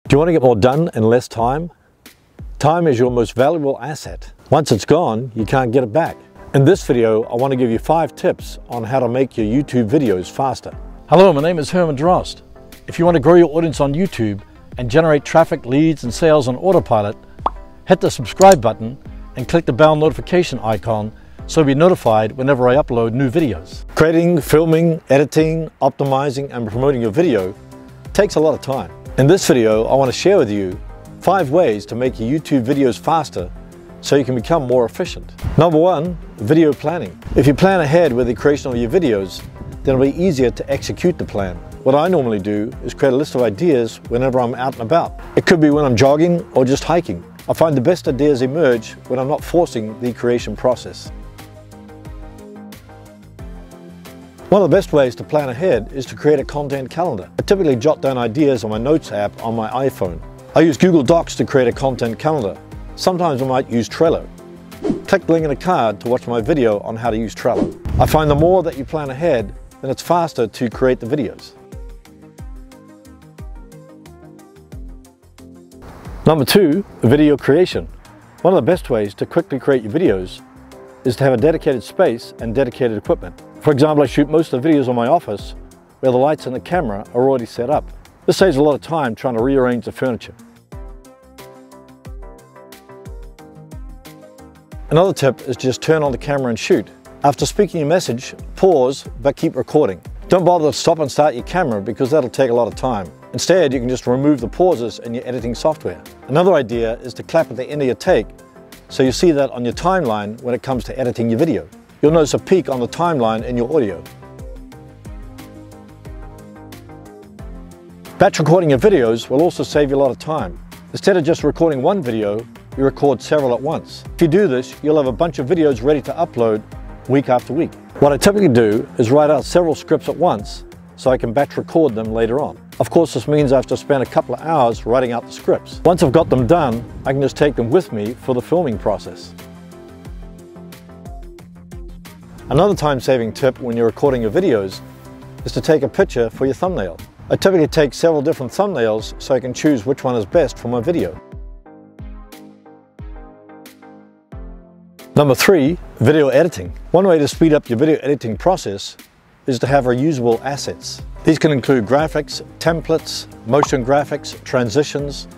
Do you want to get more done in less time? Time is your most valuable asset. Once it's gone, you can't get it back. In this video, I want to give you 5 tips on how to make your YouTube videos faster. Hello, my name is Herman Drost. If you want to grow your audience on YouTube and generate traffic, leads, and sales on autopilot, hit the subscribe button and click the bell notification icon so you'll be notified whenever I upload new videos. Creating, filming, editing, optimizing, and promoting your video takes a lot of time. In this video, I want to share with you 5 ways to make your YouTube videos faster so you can become more efficient. Number 1, video planning. If you plan ahead with the creation of your videos, then it'll be easier to execute the plan. What I normally do is create a list of ideas whenever I'm out and about. It could be when I'm jogging or just hiking. I find the best ideas emerge when I'm not forcing the creation process. One of the best ways to plan ahead is to create a content calendar. I typically jot down ideas on my Notes app on my iPhone. I use Google Docs to create a content calendar. Sometimes I might use Trello. Click the link in the card to watch my video on how to use Trello. I find the more that you plan ahead, then it's faster to create the videos. Number 2, video creation. One of the best ways to quickly create your videos is to have a dedicated space and dedicated equipment. For example, I shoot most of the videos on my office where the lights and the camera are already set up. This saves a lot of time trying to rearrange the furniture. Another tip is just turn on the camera and shoot. After speaking your message, pause but keep recording. Don't bother to stop and start your camera because that'll take a lot of time. Instead, you can just remove the pauses in your editing software. Another idea is to clap at the end of your take so you see that on your timeline when it comes to editing your video. You'll notice a peak on the timeline in your audio. Batch recording your videos will also save you a lot of time. Instead of just recording one video, you record several at once. If you do this, you'll have a bunch of videos ready to upload week after week. What I typically do is write out several scripts at once so I can batch record them later on. Of course, this means I have to spend a couple of hours writing out the scripts. Once I've got them done, I can just take them with me for the filming process. Another time-saving tip when you're recording your videos is to take a picture for your thumbnail. I typically take several different thumbnails so I can choose which one is best for my video. Number 3, video editing. One way to speed up your video editing process is to have reusable assets. These can include graphics, templates, motion graphics, transitions,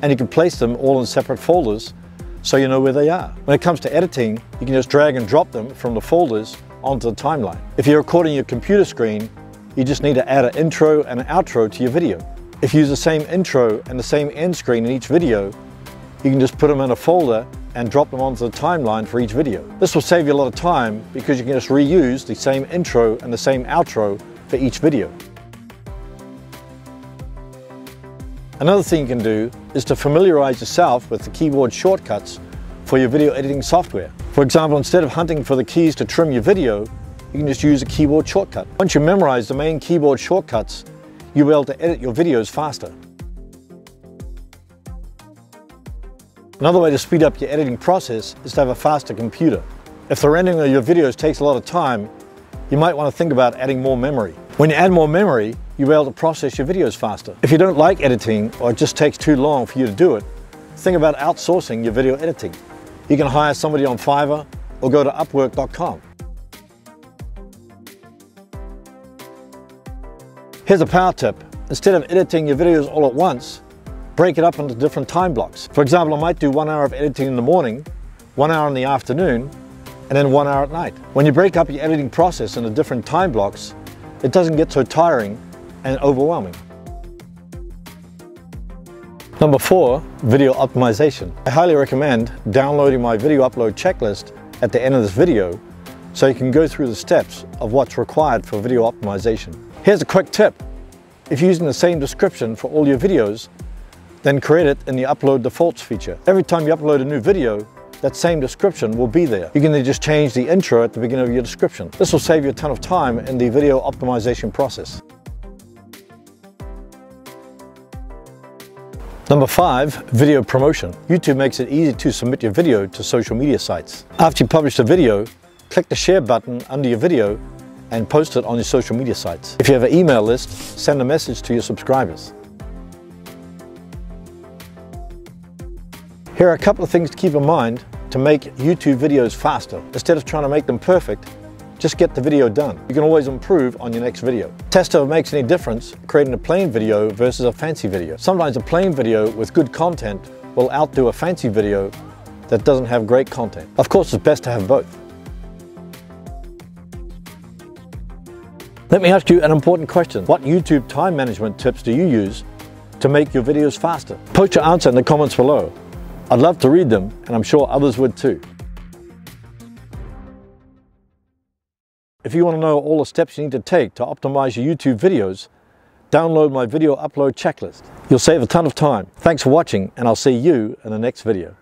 and you can place them all in separate folders so you know where they are. When it comes to editing, you can just drag and drop them from the folders onto the timeline. If you're recording your computer screen, you just need to add an intro and an outro to your video. If you use the same intro and the same end screen in each video, you can just put them in a folder and drop them onto the timeline for each video. This will save you a lot of time because you can just reuse the same intro and the same outro for each video. Another thing you can do is to familiarize yourself with the keyboard shortcuts for your video editing software. For example, instead of hunting for the keys to trim your video, you can just use a keyboard shortcut. Once you memorize the main keyboard shortcuts, you'll be able to edit your videos faster. Another way to speed up your editing process is to have a faster computer. If the rendering of your videos takes a lot of time, you might want to think about adding more memory. When you add more memory, you'll be able to process your videos faster. If you don't like editing or it just takes too long for you to do it, think about outsourcing your video editing. You can hire somebody on Fiverr or go to Upwork.com. Here's a power tip. Instead of editing your videos all at once, break it up into different time blocks. For example, I might do 1 hour of editing in the morning, 1 hour in the afternoon, and then 1 hour at night. When you break up your editing process into different time blocks, it doesn't get so tiring and overwhelming. Number 4, video optimization. I highly recommend downloading my video upload checklist at the end of this video so you can go through the steps of what's required for video optimization. Here's a quick tip. If you're using the same description for all your videos, then create it in the Upload Defaults feature. Every time you upload a new video, that same description will be there. You can then just change the intro at the beginning of your description. This will save you a ton of time in the video optimization process. Number 5, video promotion. YouTube makes it easy to submit your video to social media sites. After you publish a video, click the share button under your video and post it on your social media sites. If you have an email list, send a message to your subscribers. Here are a couple of things to keep in mind to make YouTube videos faster. Instead of trying to make them perfect, just get the video done. You can always improve on your next video. Test if it makes any difference creating a plain video versus a fancy video. Sometimes a plain video with good content will outdo a fancy video that doesn't have great content. Of course, it's best to have both. Let me ask you an important question. What YouTube time management tips do you use to make your videos faster? Post your answer in the comments below. I'd love to read them, and I'm sure others would too. If you want to know all the steps you need to take to optimize your YouTube videos, download my video upload checklist. You'll save a ton of time. Thanks for watching, and I'll see you in the next video.